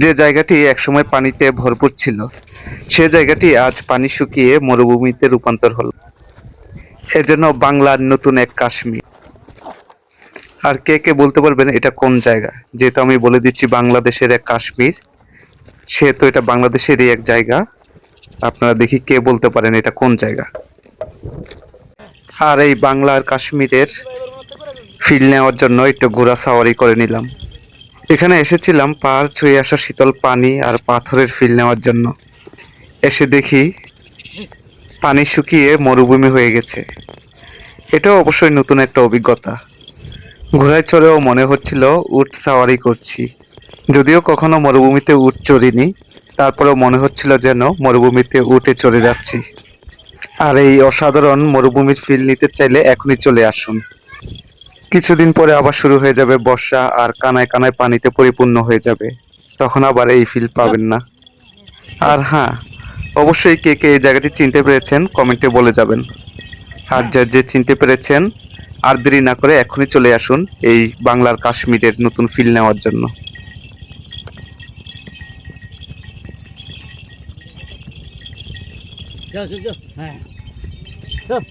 যে জায়গাটি একসময় পানিতে ভরপুর ছিল, সে জায়গাটি আজ পানি শুকিয়ে মরুভূমিতে রূপান্তর হলো। এজন্য বাংলার নতুন এক কাশ্মীর। আর কে কে বলতে পারবেন এটা কোন জায়গা? যেহেতু আমি বলে দিচ্ছি বাংলাদেশের এক কাশ্মীর, সেহেতু এটা বাংলাদেশেরই এক জায়গা। আপনারা দেখি কে বলতে পারেন এটা কোন জায়গা। আর এই বাংলার কাশ্মীরের ফিল নেওয়ার জন্য একটু ঘোড়া সাওয়ারি করে নিলাম। এখানে এসেছিলাম পাহাড় ছুঁয়ে আসা শীতল পানি আর পাথরের ফিল নেওয়ার জন্য। এসে দেখি পানি শুকিয়ে মরুভূমি হয়ে গেছে। এটাও অবশ্যই নতুন একটা অভিজ্ঞতা। ঘোড়ায় চড়েও মনে হচ্ছিল উট সাওয়ারি করছি। যদিও কখনো মরুভূমিতে উট চড়িনি, তারপরেও মনে হচ্ছিল যেন মরুভূমিতে উটে চড়ে যাচ্ছি। আর এই অসাধারণ মরুভূমির ফিল নিতে চাইলে এখনই চলে আসুন। কিছুদিন পরে আবার শুরু হয়ে যাবে বর্ষা, আর কানায় কানায় পানিতে পরিপূর্ণ হয়ে যাবে। তখন আবার এই ফিল পাবেন না। আর হ্যাঁ, অবশ্যই কে কে এই জায়গাটি চিনতে পেরেছেন কমেন্টে বলে যাবেন। আর যে চিনতে পেরেছেন, আর দেরি না করে এখনই চলে আসুন এই বাংলার কাশ্মীরের নতুন ফিল নেওয়ার জন্য। যাও যাও যাও, হ্যাঁ যাও।